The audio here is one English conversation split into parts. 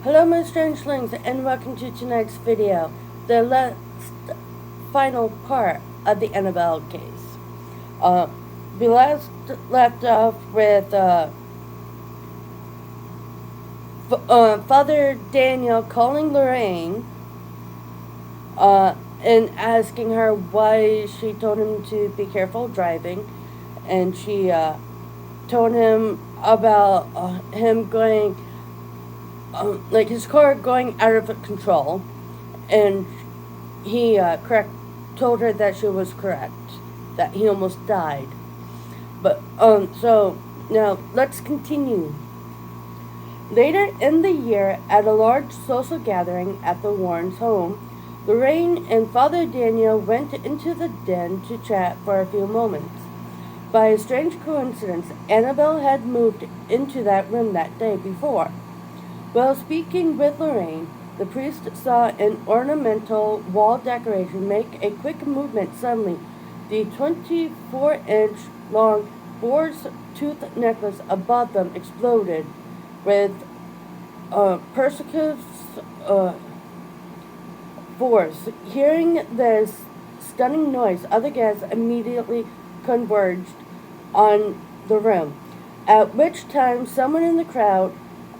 Hello my strangelings and welcome to tonight's video, the final part of the Annabelle case. We last left off with Father Daniel calling Lorraine and asking her why she told him to be careful driving, and she told him about him going like his car going out of control, and he told her that she was correct, that he almost died. But so now let's continue. Later in the year, at a large social gathering at the Warrens' home, Lorraine and Father Daniel went into the den to chat for a few moments. By a strange coincidence, Annabelle had moved into that room that day before. While speaking with Lorraine, the priest saw an ornamental wall decoration make a quick movement suddenly. The 24-inch long boar's tooth necklace above them exploded with percussive force. Hearing this stunning noise, other guests immediately converged on the room, at which time someone in the crowd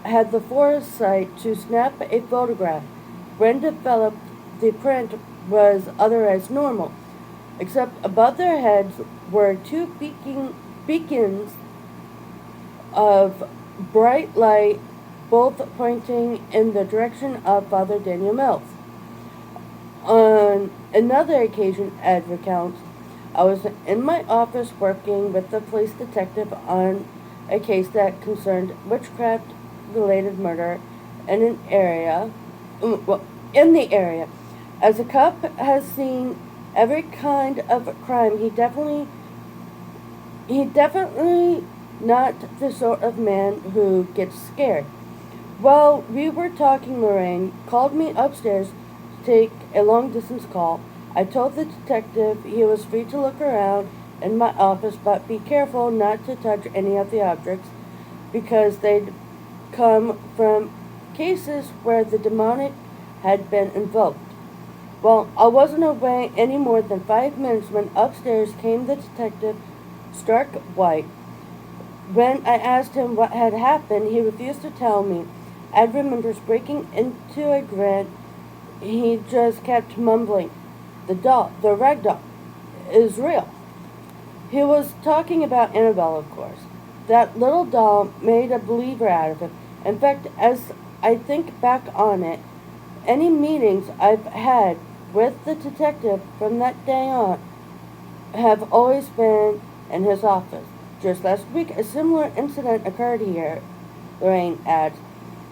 had the foresight to snap a photograph. When developed, the print was otherwise normal, except above their heads were two beacons of bright light, both pointing in the direction of Father Daniel Mills. On another occasion, Ed recounts, I was in my office working with the police detective on a case that concerned witchcraft-related murder in an area, in the area. As a cop has seen every kind of crime, he definitely not the sort of man who gets scared. While we were talking, Lorraine called me upstairs to take a long-distance call. I told the detective he was free to look around in my office, but be careful not to touch any of the objects because they'd come from cases where the demonic had been invoked. Well, I wasn't away any more than 5 minutes when upstairs came the detective, stark white. When I asked him what had happened, he refused to tell me. Ed remembers breaking into a grin. He just kept mumbling, the rag doll, is real. He was talking about Annabelle, of course. That little doll made a believer out of him. In fact, as I think back on it, any meetings I've had with the detective from that day on have always been in his office. Just last week, a similar incident occurred here, Lorraine adds.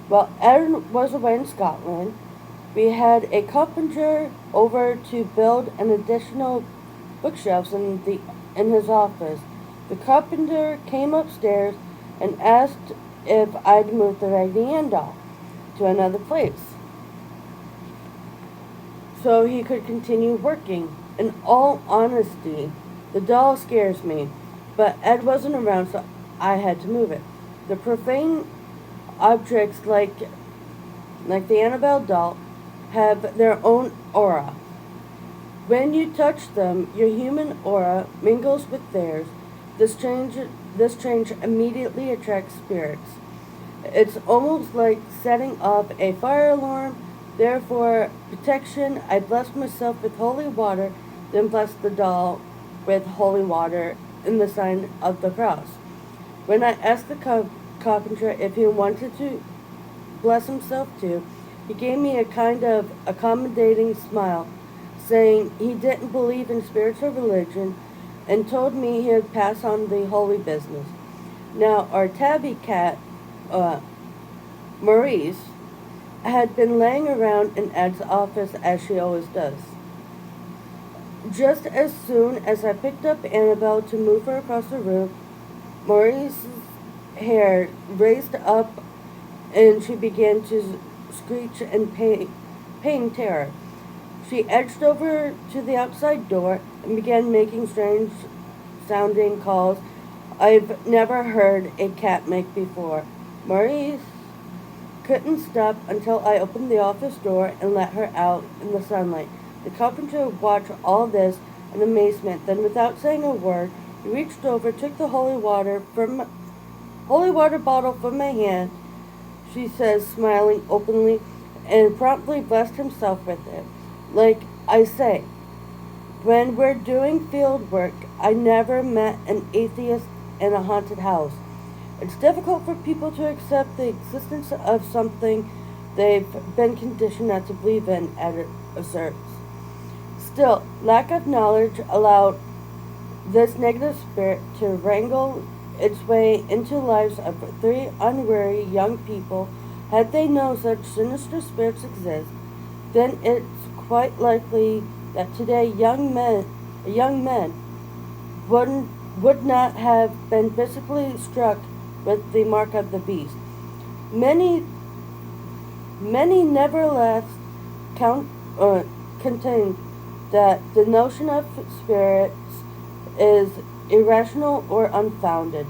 While Ed was away in Scotland, we had a carpenter over to build an additional bookshelves in his office. The carpenter came upstairs and asked if I'd moved the Raggedy Ann doll to another place so he could continue working. In all honesty, the doll scares me, but Ed wasn't around, so I had to move it. The profane objects like the Annabelle doll have their own aura. When you touch them, your human aura mingles with theirs. This change immediately attracts spirits. It's almost like setting off a fire alarm. Therefore, protection, I bless myself with holy water, then bless the doll with holy water in the sign of the cross. When I asked the carpenter if he wanted to bless himself too, he gave me a kind of accommodating smile, saying he didn't believe in spiritual religion and told me he'd pass on the holy business. Now, our tabby cat, Maurice, had been laying around in Ed's office as she always does. Just as soon as I picked up Annabelle to move her across the room, Maurice's hair raised up and she began to screech in pain terror. She edged over to the outside door and began making strange sounding calls I've never heard a cat make before. Maurice couldn't stop until I opened the office door and let her out in the sunlight. The carpenter watched all this in amazement. Then, without saying a word, he reached over, took the holy water bottle from my hand, she says, smiling openly, and promptly blessed himself with it. Like I say, when we're doing field work, I never met an atheist in a haunted house. It's difficult for people to accept the existence of something they've been conditioned not to believe in, Ed asserts. Still, lack of knowledge allowed this negative spirit to wrangle its way into the lives of three unwary young people. Had they known such sinister spirits exist, then it's quite likely that today young men would not have been physically struck with the mark of the beast. Many nevertheless contend that the notion of spirits is irrational or unfounded.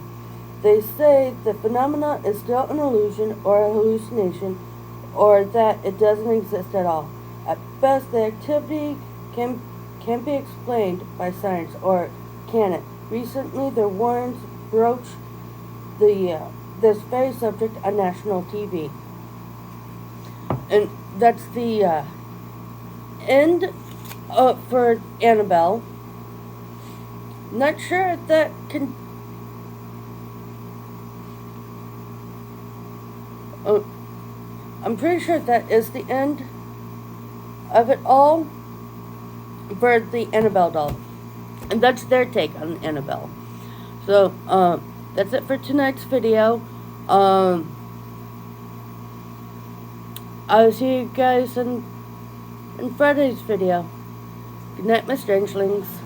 They say the phenomena is still an illusion or a hallucination, or that it doesn't exist at all. At best, the activity can be explained by science, or can it? Recently, the Warrens broached this very subject on national TV. And that's the end for Annabelle. Not sure if that can. I'm pretty sure that is the end of it all for the Annabelle doll. And that's their take on Annabelle. So, that's it for tonight's video. I'll see you guys in Friday's video. Good night, my strangelings.